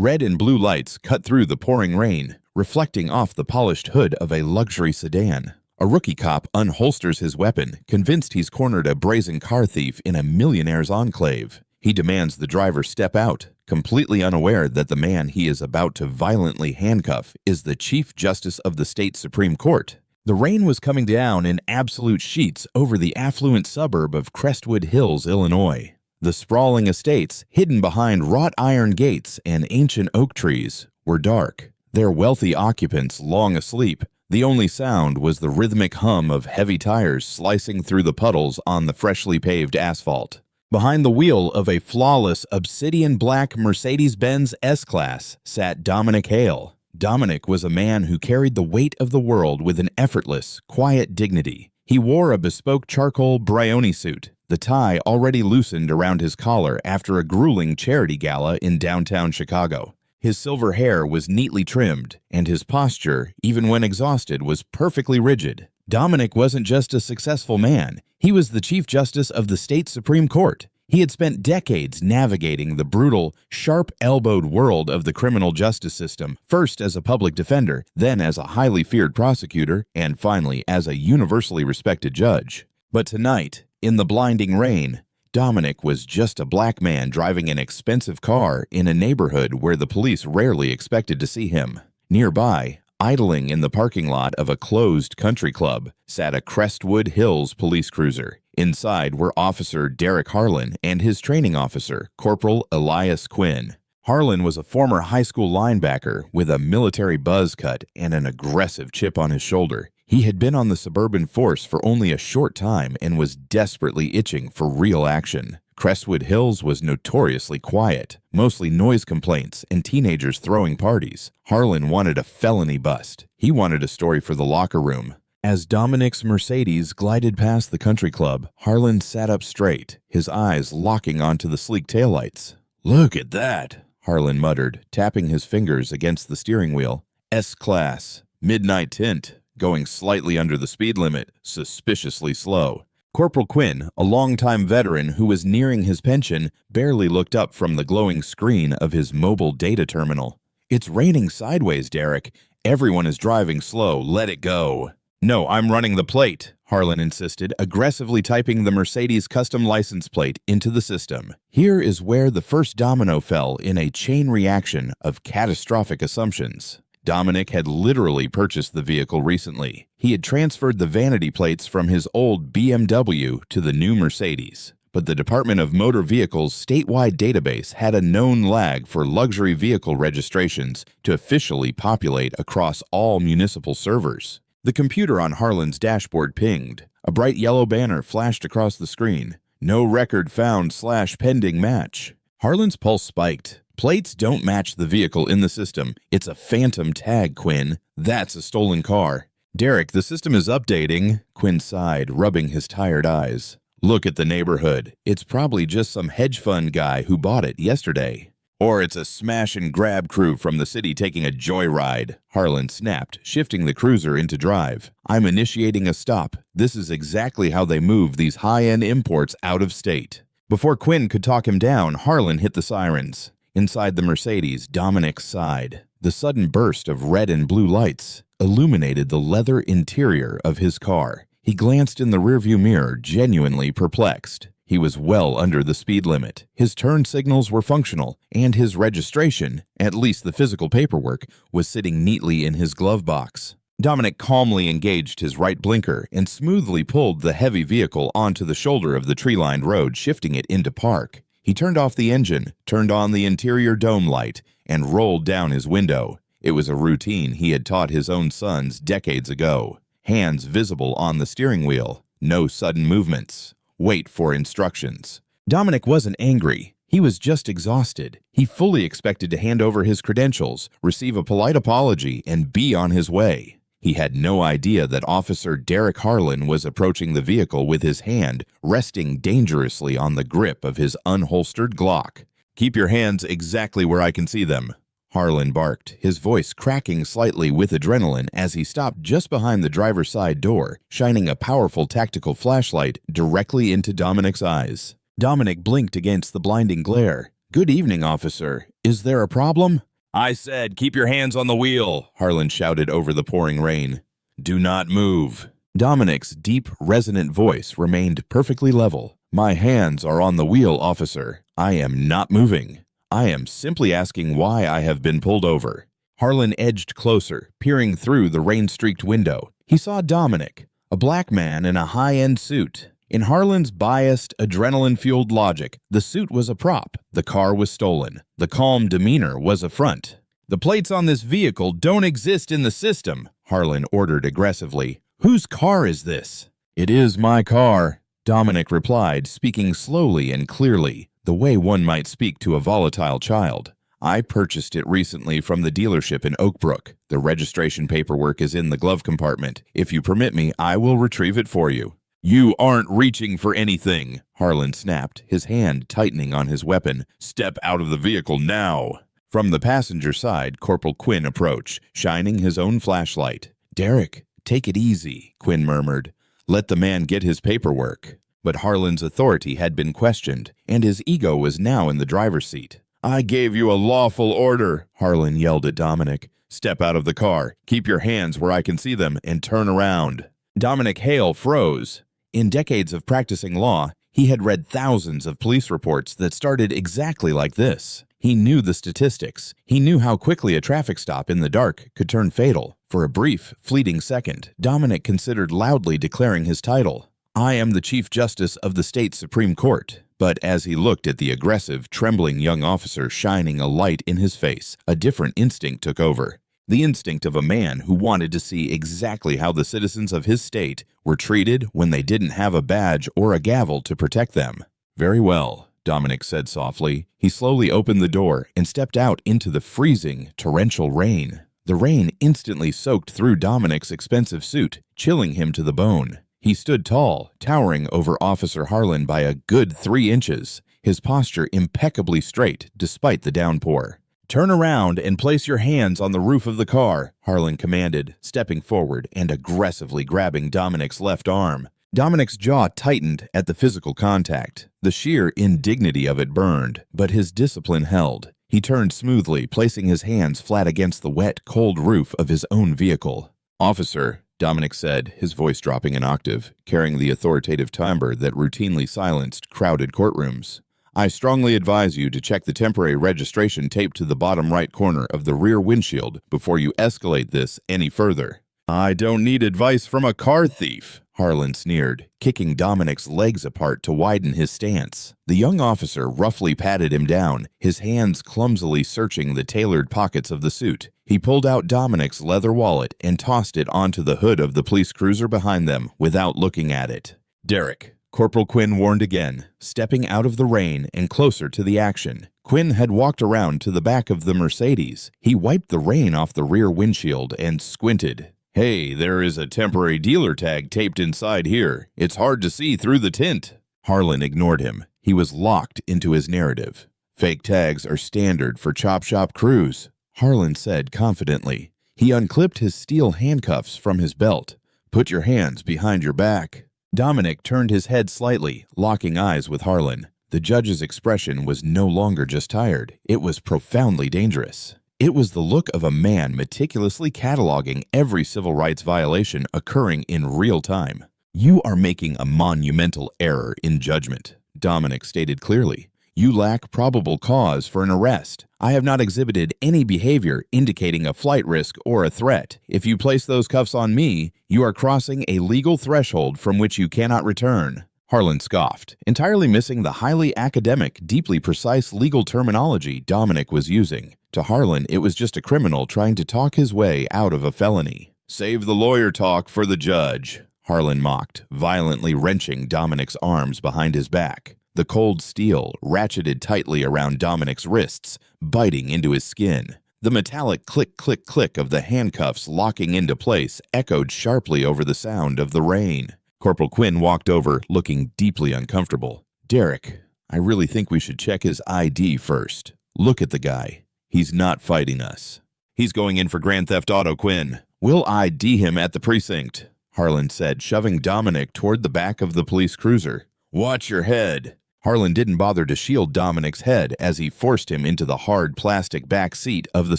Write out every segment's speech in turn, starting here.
Red and blue lights cut through the pouring rain, reflecting off the polished hood of a luxury sedan. A rookie cop unholsters his weapon, convinced he's cornered a brazen car thief in a millionaire's enclave. He demands the driver step out, completely unaware that the man he is about to violently handcuff is the Chief Justice of the state Supreme Court. The rain was coming down in absolute sheets over the affluent suburb of Crestwood Hills, Illinois. The sprawling estates, hidden behind wrought iron gates and ancient oak trees, were dark, their wealthy occupants long asleep. The only sound was the rhythmic hum of heavy tires slicing through the puddles on the freshly paved asphalt. Behind the wheel of a flawless obsidian black Mercedes-Benz S-Class sat Dominic Hale. Dominic was a man who carried the weight of the world with an effortless, quiet dignity. He wore a bespoke charcoal Brioni suit, the tie already loosened around his collar after a grueling charity gala in downtown Chicago. His silver hair was neatly trimmed, and his posture, even when exhausted, was perfectly rigid. Dominic wasn't just a successful man, he was the Chief Justice of the state Supreme Court. He had spent decades navigating the brutal, sharp-elbowed world of the criminal justice system, first as a public defender, then as a highly feared prosecutor, and finally as a universally respected judge. But tonight, in the blinding rain, Dominic was just a black man driving an expensive car in a neighborhood where the police rarely expected to see him. Nearby, idling in the parking lot of a closed country club, sat a Crestwood Hills police cruiser. Inside were Officer Derek Harlan and his training officer, Corporal Elias Quinn. Harlan was a former high school linebacker with a military buzz cut and an aggressive chip on his shoulder. He had been on the suburban force for only a short time and was desperately itching for real action. Crestwood Hills was notoriously quiet, mostly noise complaints and teenagers throwing parties. Harlan wanted a felony bust. He wanted a story for the locker room. As Dominic's Mercedes glided past the country club, Harlan sat up straight, his eyes locking onto the sleek taillights. "Look at that," Harlan muttered, tapping his fingers against the steering wheel. S-Class, midnight tint, going slightly under the speed limit, suspiciously slow. Corporal Quinn, a longtime veteran who was nearing his pension, barely looked up from the glowing screen of his mobile data terminal. "It's raining sideways, Derek. Everyone is driving slow. Let it go." "No, I'm running the plate," Harlan insisted, aggressively typing the Mercedes custom license plate into the system. Here is where the first domino fell in a chain reaction of catastrophic assumptions. Dominic had literally purchased the vehicle recently. He had transferred the vanity plates from his old BMW to the new Mercedes. But the Department of Motor Vehicles' statewide database had a known lag for luxury vehicle registrations to officially populate across all municipal servers. The computer on Harlan's dashboard pinged. A bright yellow banner flashed across the screen. "No record found/pending match." Harlan's pulse spiked. "Plates don't match the vehicle in the system. It's a phantom tag, Quinn. That's a stolen car." "Derek, the system is updating," Quinn sighed, rubbing his tired eyes. "Look at the neighborhood. It's probably just some hedge fund guy who bought it yesterday. Or it's a smash-and-grab crew from the city taking a joyride," Harlan snapped, shifting the cruiser into drive. "I'm initiating a stop. This is exactly how they move these high-end imports out of state." Before Quinn could talk him down, Harlan hit the sirens. Inside the Mercedes, Dominic sighed. The sudden burst of red and blue lights illuminated the leather interior of his car. He glanced in the rearview mirror, genuinely perplexed. He was well under the speed limit. His turn signals were functional, and his registration, at least the physical paperwork, was sitting neatly in his glove box. Dominic calmly engaged his right blinker and smoothly pulled the heavy vehicle onto the shoulder of the tree-lined road, shifting it into park. He turned off the engine, turned on the interior dome light, and rolled down his window. It was a routine he had taught his own sons decades ago. Hands visible on the steering wheel. No sudden movements. Wait for instructions. Dominic wasn't angry. He was just exhausted. He fully expected to hand over his credentials, receive a polite apology, and be on his way. He had no idea that Officer Derek Harlan was approaching the vehicle with his hand resting dangerously on the grip of his unholstered Glock. "Keep your hands exactly where I can see them," Harlan barked, his voice cracking slightly with adrenaline as he stopped just behind the driver's side door, shining a powerful tactical flashlight directly into Dominic's eyes. Dominic blinked against the blinding glare. "Good evening, officer. Is there a problem?" I said, keep your hands on the wheel, Harlan shouted over the pouring rain. Do not move. Dominic's deep, resonant voice remained perfectly level. My hands are on the wheel, officer. I am not moving. I am simply asking why I have been pulled over. Harlan edged closer, peering through the rain-streaked window. He saw Dominic, a black man in a high-end suit. In Harlan's biased, adrenaline-fueled logic, the suit was a prop, the car was stolen. The calm demeanor was a front. The plates on this vehicle don't exist in the system, Harlan ordered aggressively. Whose car is this? It is my car, Dominic replied, speaking slowly and clearly, the way one might speak to a volatile child. I purchased it recently from the dealership in Oak Brook. The registration paperwork is in the glove compartment. If you permit me, I will retrieve it for you. You aren't reaching for anything, Harlan snapped, his hand tightening on his weapon. Step out of the vehicle now. From the passenger side, Corporal Quinn approached, shining his own flashlight. Derek, take it easy, Quinn murmured. Let the man get his paperwork. But Harlan's authority had been questioned, and his ego was now in the driver's seat. I gave you a lawful order, Harlan yelled at Dominic. Step out of the car, keep your hands where I can see them, and turn around. Dominic Hale froze. In decades of practicing law, he had read thousands of police reports that started exactly like this. He knew the statistics. He knew how quickly a traffic stop in the dark could turn fatal. For a brief, fleeting second, Dominic considered loudly declaring his title. I am the Chief Justice of the State Supreme Court. But as he looked at the aggressive, trembling young officer shining a light in his face, a different instinct took over. The instinct of a man who wanted to see exactly how the citizens of his state were treated when they didn't have a badge or a gavel to protect them. Very well, Dominic said softly. He slowly opened the door and stepped out into the freezing, torrential rain. The rain instantly soaked through Dominic's expensive suit, chilling him to the bone. He stood tall, towering over Officer Harlan by a good 3 inches, his posture impeccably straight despite the downpour. Turn around and place your hands on the roof of the car, Harlan commanded, stepping forward and aggressively grabbing Dominic's left arm. Dominic's jaw tightened at the physical contact. The sheer indignity of it burned, but his discipline held. He turned smoothly, placing his hands flat against the wet, cold roof of his own vehicle. Officer, Dominic said, his voice dropping an octave, carrying the authoritative timbre that routinely silenced crowded courtrooms. I strongly advise you to check the temporary registration taped to the bottom right corner of the rear windshield before you escalate this any further. I don't need advice from a car thief, Harlan sneered, kicking Dominic's legs apart to widen his stance. The young officer roughly patted him down, his hands clumsily searching the tailored pockets of the suit. He pulled out Dominic's leather wallet and tossed it onto the hood of the police cruiser behind them without looking at it. Derek, Corporal Quinn warned again, stepping out of the rain and closer to the action. Quinn had walked around to the back of the Mercedes. He wiped the rain off the rear windshield and squinted. Hey, there is a temporary dealer tag taped inside here. It's hard to see through the tint. Harlan ignored him. He was locked into his narrative. Fake tags are standard for chop shop crews, Harlan said confidently. He unclipped his steel handcuffs from his belt. Put your hands behind your back. Dominic turned his head slightly, locking eyes with Harlan. The judge's expression was no longer just tired. It was profoundly dangerous. It was the look of a man meticulously cataloging every civil rights violation occurring in real time. You are making a monumental error in judgment, Dominic stated clearly. You lack probable cause for an arrest. I have not exhibited any behavior indicating a flight risk or a threat. If you place those cuffs on me, you are crossing a legal threshold from which you cannot return. Harlan scoffed, entirely missing the highly academic, deeply precise legal terminology Dominic was using. To Harlan, it was just a criminal trying to talk his way out of a felony. Save the lawyer talk for the judge, Harlan mocked, violently wrenching Dominic's arms behind his back. The cold steel ratcheted tightly around Dominic's wrists, biting into his skin. The metallic click-click-click of the handcuffs locking into place echoed sharply over the sound of the rain. Corporal Quinn walked over, looking deeply uncomfortable. Derek, I really think we should check his ID first. Look at the guy. He's not fighting us. He's going in for grand theft auto, Quinn. We'll ID him at the precinct, Harlan said, shoving Dominic toward the back of the police cruiser. Watch your head. Harlan didn't bother to shield Dominic's head as he forced him into the hard plastic back seat of the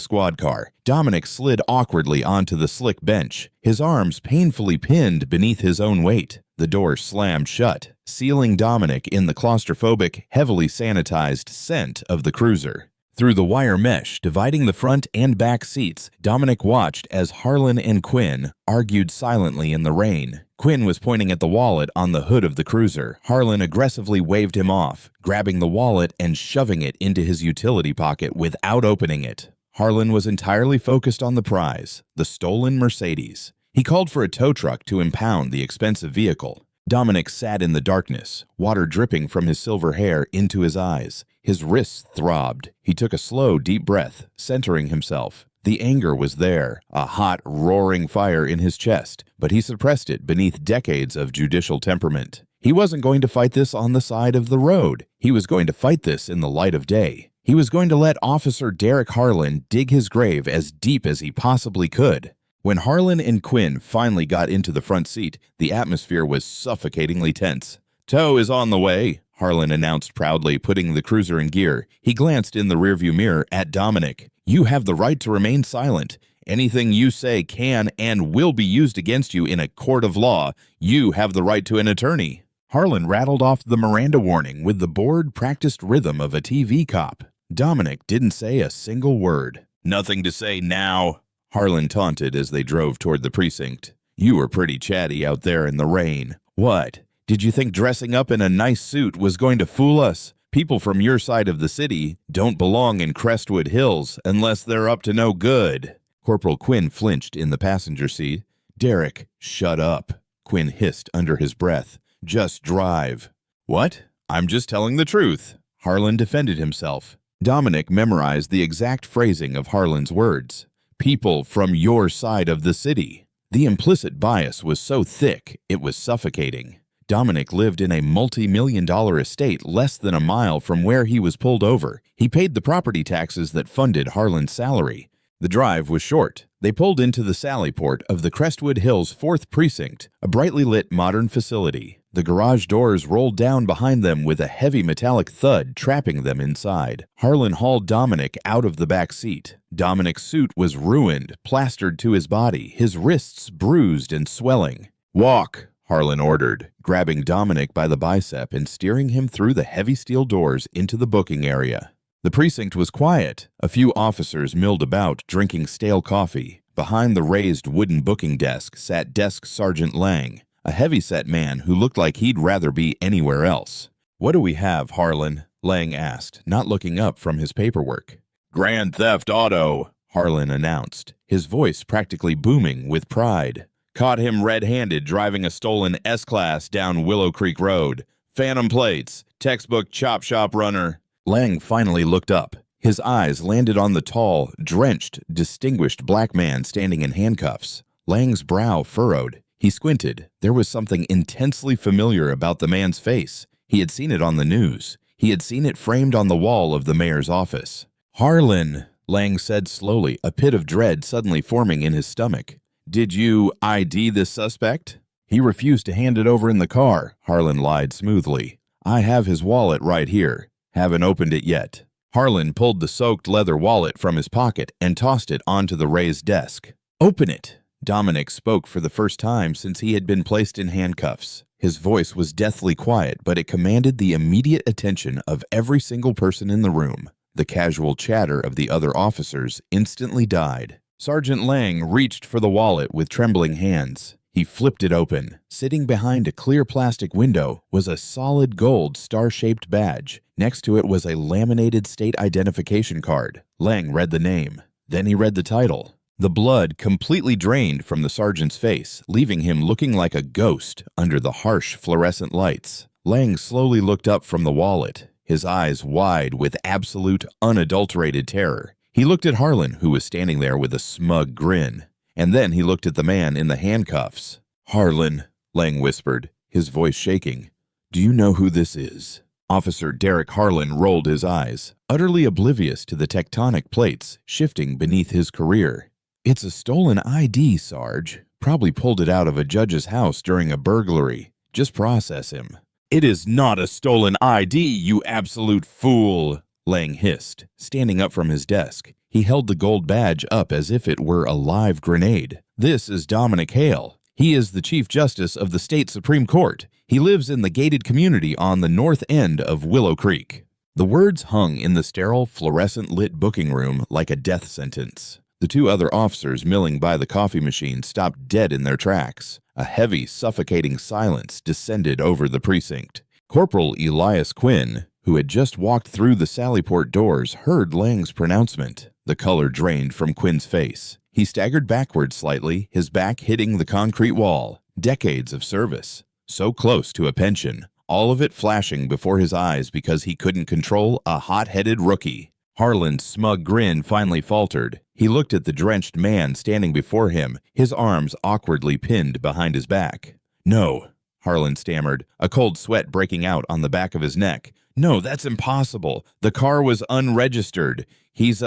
squad car. Dominic slid awkwardly onto the slick bench, his arms painfully pinned beneath his own weight. The door slammed shut, sealing Dominic in the claustrophobic, heavily sanitized scent of the cruiser. Through the wire mesh dividing the front and back seats, Dominic watched as Harlan and Quinn argued silently in the rain. Quinn was pointing at the wallet on the hood of the cruiser. Harlan aggressively waved him off, grabbing the wallet and shoving it into his utility pocket without opening it. Harlan was entirely focused on the prize, the stolen Mercedes. He called for a tow truck to impound the expensive vehicle. Dominic sat in the darkness, water dripping from his silver hair into his eyes. His wrists throbbed. He took a slow, deep breath, centering himself. The anger was there, a hot, roaring fire in his chest, but he suppressed it beneath decades of judicial temperament. He wasn't going to fight this on the side of the road. He was going to fight this in the light of day. He was going to let Officer Derek Harlan dig his grave as deep as he possibly could. When Harlan and Quinn finally got into the front seat, the atmosphere was suffocatingly tense. "Tow is on the way," Harlan announced proudly, putting the cruiser in gear. He glanced in the rearview mirror at Dominic. "You have the right to remain silent. Anything you say can and will be used against you in a court of law. You have the right to an attorney." Harlan rattled off the Miranda warning with the board-practiced rhythm of a TV cop. Dominic didn't say a single word. "Nothing to say now," Harlan taunted as they drove toward the precinct. "You were pretty chatty out there in the rain. What? Did you think dressing up in a nice suit was going to fool us? People from your side of the city don't belong in Crestwood Hills unless they're up to no good." Corporal Quinn flinched in the passenger seat. "Derek, shut up," Quinn hissed under his breath. "Just drive." "What? I'm just telling the truth." Harlan defended himself. Dominic memorized the exact phrasing of Harlan's words. "People from your side of the city." The implicit bias was so thick, it was suffocating. Dominic lived in a multi-million-dollar estate less than a mile from where he was pulled over. He paid the property taxes that funded Harlan's salary. The drive was short. They pulled into the Sallyport of the Crestwood Hills 4th Precinct, a brightly lit modern facility. The garage doors rolled down behind them with a heavy metallic thud, trapping them inside. Harlan hauled Dominic out of the back seat. Dominic's suit was ruined, plastered to his body, his wrists bruised and swelling. "Walk," Harlan ordered, grabbing Dominic by the bicep and steering him through the heavy steel doors into the booking area. The precinct was quiet. A few officers milled about, drinking stale coffee. Behind the raised wooden booking desk sat Desk Sergeant Lang, a heavy-set man who looked like he'd rather be anywhere else. "What do we have, Harlan?" Lang asked, not looking up from his paperwork. "Grand theft auto," Harlan announced, his voice practically booming with pride. "Caught him red-handed driving a stolen S-Class down Willow Creek Road. Phantom plates, textbook chop shop runner." Lang finally looked up. His eyes landed on the tall, drenched, distinguished black man standing in handcuffs. Lang's brow furrowed. He squinted. There was something intensely familiar about the man's face. He had seen it on the news. He had seen it framed on the wall of the mayor's office. "Harlan," Lang said slowly, a pit of dread suddenly forming in his stomach. "Did you ID this suspect?" "He refused to hand it over in the car," Harlan lied smoothly. "I have his wallet right here. Haven't opened it yet." Harlan pulled the soaked leather wallet from his pocket and tossed it onto the raised desk. "Open it." Dominic spoke for the first time since he had been placed in handcuffs. His voice was deathly quiet, but it commanded the immediate attention of every single person in the room. The casual chatter of the other officers instantly died. Sergeant Lang reached for the wallet with trembling hands. He flipped it open. Sitting behind a clear plastic window was a solid gold star-shaped badge. Next to it was a laminated state identification card. Lang read the name. Then he read the title. The blood completely drained from the sergeant's face, leaving him looking like a ghost under the harsh fluorescent lights. Lang slowly looked up from the wallet, his eyes wide with absolute, unadulterated terror. He looked at Harlan, who was standing there with a smug grin. And then he looked at the man in the handcuffs. "Harlan," Lang whispered, his voice shaking. "Do you know who this is?" Officer Derek Harlan rolled his eyes, utterly oblivious to the tectonic plates shifting beneath his career. "It's a stolen ID, Sarge. Probably pulled it out of a judge's house during a burglary. Just process him." "It is not a stolen ID, you absolute fool," Lang hissed, standing up from his desk. He held the gold badge up as if it were a live grenade. "This is Dominic Hale. He is the Chief Justice of the State Supreme Court. He lives in the gated community on the north end of Willow Creek." The words hung in the sterile, fluorescent-lit booking room like a death sentence. The two other officers milling by the coffee machine stopped dead in their tracks. A heavy, suffocating silence descended over the precinct. Corporal Elias Quinn, who had just walked through the Sallyport doors, heard Lang's pronouncement. The color drained from Quinn's face. He staggered backward slightly, his back hitting the concrete wall. Decades of service. So close to a pension. All of it flashing before his eyes because he couldn't control a hot-headed rookie. Harlan's smug grin finally faltered. He looked at the drenched man standing before him, his arms awkwardly pinned behind his back. "No," Harlan stammered, a cold sweat breaking out on the back of his neck. "No, that's impossible. The car was unregistered. He's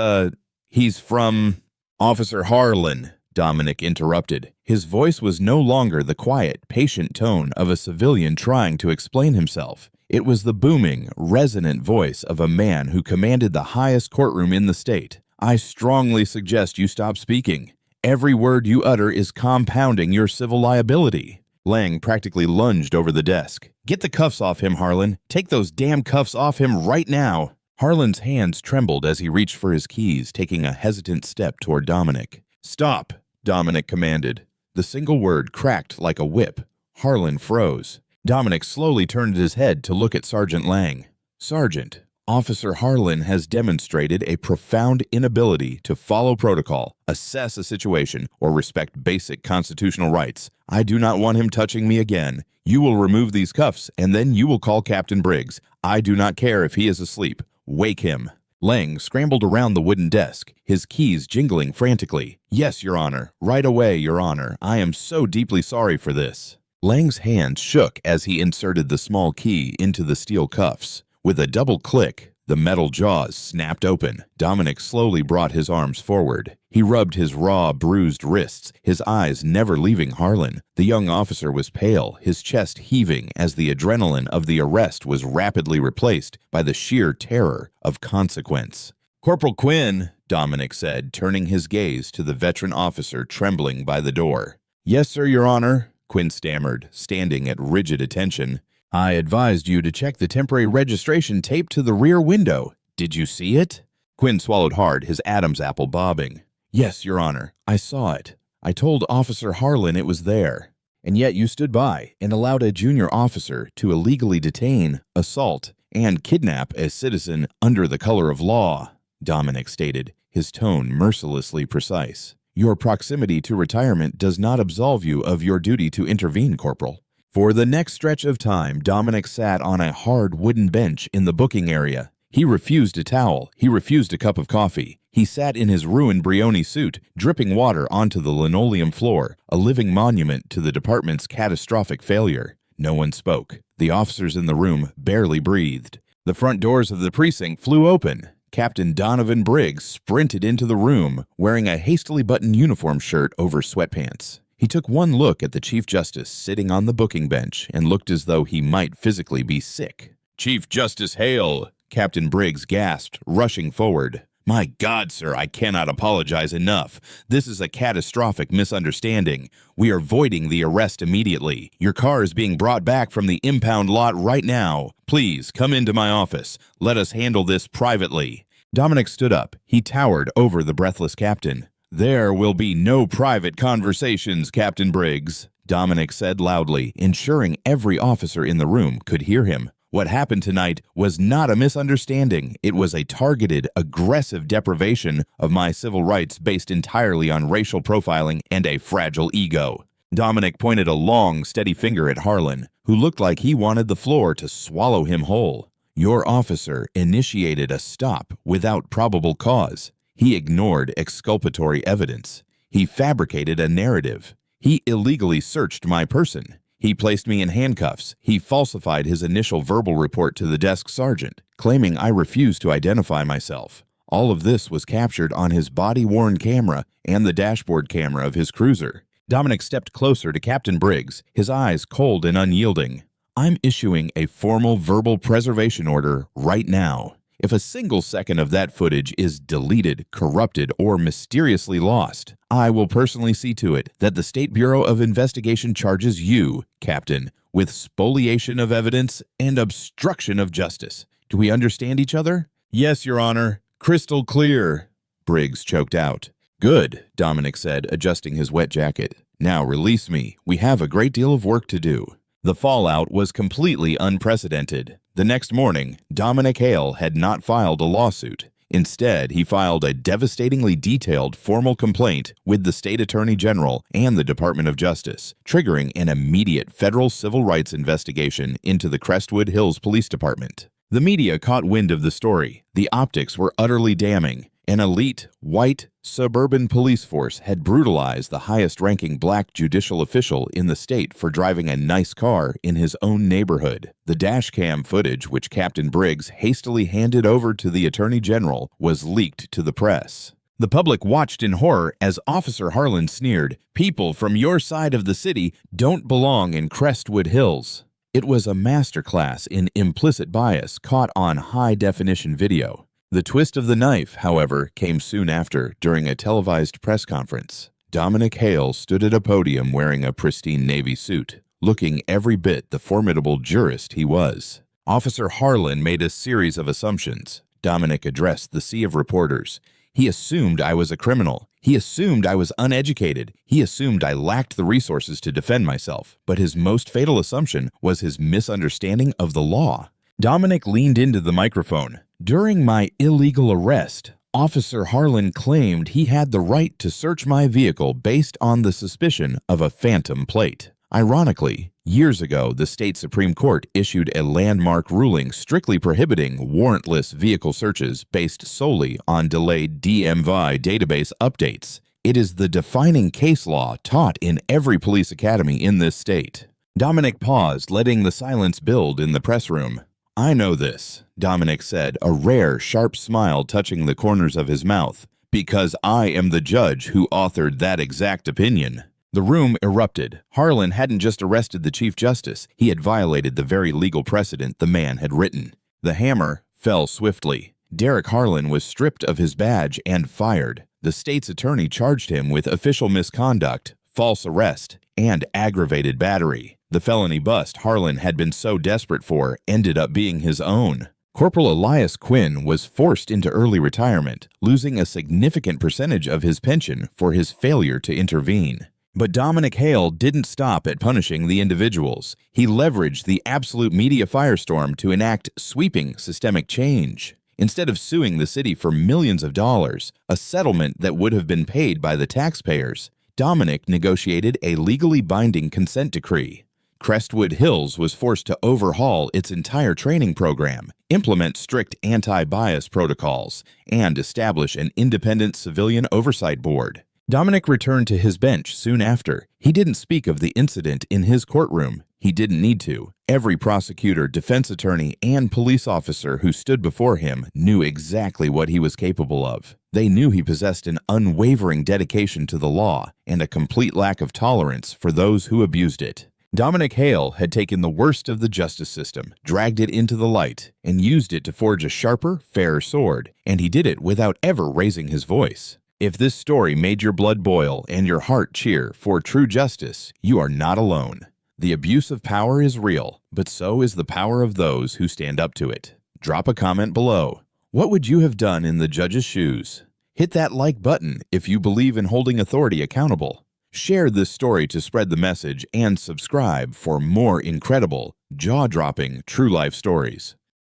from—" "Officer Harlan," Dominic interrupted. His voice was no longer the quiet, patient tone of a civilian trying to explain himself. It was the booming, resonant voice of a man who commanded the highest courtroom in the state. "I strongly suggest you stop speaking. Every word you utter is compounding your civil liability." Lang practically lunged over the desk. "Get the cuffs off him, Harlan. Take those damn cuffs off him right now." Harlan's hands trembled as he reached for his keys, taking a hesitant step toward Dominic. "Stop," Dominic commanded. The single word cracked like a whip. Harlan froze. Dominic slowly turned his head to look at Sergeant Lang. "Sergeant, Officer Harlan has demonstrated a profound inability to follow protocol, assess a situation, or respect basic constitutional rights. I do not want him touching me again. You will remove these cuffs, and then you will call Captain Briggs. I do not care if he is asleep. Wake him." Lang scrambled around the wooden desk, his keys jingling frantically. "Yes, Your Honor. Right away, Your Honor. I am so deeply sorry for this." Lang's hand shook as he inserted the small key into the steel cuffs. With a double click, the metal jaws snapped open. Dominic slowly brought his arms forward. He rubbed his raw, bruised wrists, his eyes never leaving Harlan. The young officer was pale, his chest heaving as the adrenaline of the arrest was rapidly replaced by the sheer terror of consequence. "Corporal Quinn," Dominic said, turning his gaze to the veteran officer trembling by the door. "Yes, sir, Your Honor," Quinn stammered, standing at rigid attention. "I advised you to check the temporary registration tape to the rear window. Did you see it?" Quinn swallowed hard, his Adam's apple bobbing. "Yes, Your Honor, I saw it. I told Officer Harlan it was there. And yet you stood by and allowed a junior officer to illegally detain, assault, and kidnap a citizen under the color of law," Dominic stated, his tone mercilessly precise. "Your proximity to retirement does not absolve you of your duty to intervene, Corporal." For the next stretch of time, Dominic sat on a hard wooden bench in the booking area. He refused a towel. He refused a cup of coffee. He sat in his ruined Brioni suit, dripping water onto the linoleum floor, a living monument to the department's catastrophic failure. No one spoke. The officers in the room barely breathed. The front doors of the precinct flew open. Captain Donovan Briggs sprinted into the room, wearing a hastily buttoned uniform shirt over sweatpants. He took one look at the Chief Justice sitting on the booking bench and looked as though he might physically be sick. "Chief Justice Hale," Captain Briggs gasped, rushing forward. "My God, sir, I cannot apologize enough. This is a catastrophic misunderstanding. We are voiding the arrest immediately. Your car is being brought back from the impound lot right now. Please come into my office. Let us handle this privately." Dominic stood up. He towered over the breathless captain. "There will be no private conversations, Captain Briggs," Dominic said loudly, ensuring every officer in the room could hear him. "What happened tonight was not a misunderstanding. It was a targeted, aggressive deprivation of my civil rights based entirely on racial profiling and a fragile ego." Dominic pointed a long, steady finger at Harlan, who looked like he wanted the floor to swallow him whole. "Your officer initiated a stop without probable cause. He ignored exculpatory evidence. He fabricated a narrative. He illegally searched my person. He placed me in handcuffs. He falsified his initial verbal report to the desk sergeant, claiming I refused to identify myself. All of this was captured on his body-worn camera and the dashboard camera of his cruiser." Dominic stepped closer to Captain Briggs, his eyes cold and unyielding. I'm issuing a formal verbal preservation order right now. If a single second of that footage is deleted, corrupted, or mysteriously lost, I will personally see to it that the State Bureau of Investigation charges you, Captain, with spoliation of evidence and obstruction of justice. Do we understand each other? Yes, Your Honor. Crystal clear, Briggs choked out. Good, Dominic said, adjusting his wet jacket. Now release me. We have a great deal of work to do. The fallout was completely unprecedented. The next morning, Dominic Hale had not filed a lawsuit. Instead, he filed a devastatingly detailed formal complaint with the State Attorney General and the Department of Justice, triggering an immediate federal civil rights investigation into the Crestwood Hills Police Department. The media caught wind of the story. The optics were utterly damning. An elite, white, suburban police force had brutalized the highest-ranking black judicial official in the state for driving a nice car in his own neighborhood. The dashcam footage, which Captain Briggs hastily handed over to the Attorney General, was leaked to the press. The public watched in horror as Officer Harlan sneered, "People from your side of the city don't belong in Crestwood Hills." It was a masterclass in implicit bias caught on high-definition video. The twist of the knife, however, came soon after during a televised press conference. Dominic Hale stood at a podium wearing a pristine navy suit, looking every bit the formidable jurist he was. Officer Harlan made a series of assumptions. Dominic addressed the sea of reporters. He assumed I was a criminal. He assumed I was uneducated. He assumed I lacked the resources to defend myself. But his most fatal assumption was his misunderstanding of the law. Dominic leaned into the microphone. During my illegal arrest, Officer Harlan claimed he had the right to search my vehicle based on the suspicion of a phantom plate. Ironically, years ago, the state Supreme Court issued a landmark ruling strictly prohibiting warrantless vehicle searches based solely on delayed DMV database updates. It is the defining case law taught in every police academy in this state. Dominic paused, letting the silence build in the press room. I know this, Dominic said, a rare, sharp smile touching the corners of his mouth, because I am the judge who authored that exact opinion. The room erupted. Harlan hadn't just arrested the Chief Justice, he had violated the very legal precedent the man had written. The hammer fell swiftly. Derek Harlan was stripped of his badge and fired. The state's attorney charged him with official misconduct, false arrest, and aggravated battery. The felony bust Harlan had been so desperate for ended up being his own. Corporal Elias Quinn was forced into early retirement, losing a significant percentage of his pension for his failure to intervene. But Dominic Hale didn't stop at punishing the individuals. He leveraged the absolute media firestorm to enact sweeping systemic change. Instead of suing the city for millions of dollars, a settlement that would have been paid by the taxpayers, Dominic negotiated a legally binding consent decree. Crestwood Hills was forced to overhaul its entire training program, implement strict anti-bias protocols, and establish an independent civilian oversight board. Dominic returned to his bench soon after. He didn't speak of the incident in his courtroom. He didn't need to. Every prosecutor, defense attorney, and police officer who stood before him knew exactly what he was capable of. They knew he possessed an unwavering dedication to the law and a complete lack of tolerance for those who abused it. Dominic Hale had taken the worst of the justice system, dragged it into the light, and used it to forge a sharper, fairer sword, and he did it without ever raising his voice. If this story made your blood boil and your heart cheer for true justice, you are not alone. The abuse of power is real, but so is the power of those who stand up to it. Drop a comment below. What would you have done in the judge's shoes? Hit that like button if you believe in holding authority accountable. Share this story to spread the message and subscribe for more incredible, jaw-dropping, true life stories.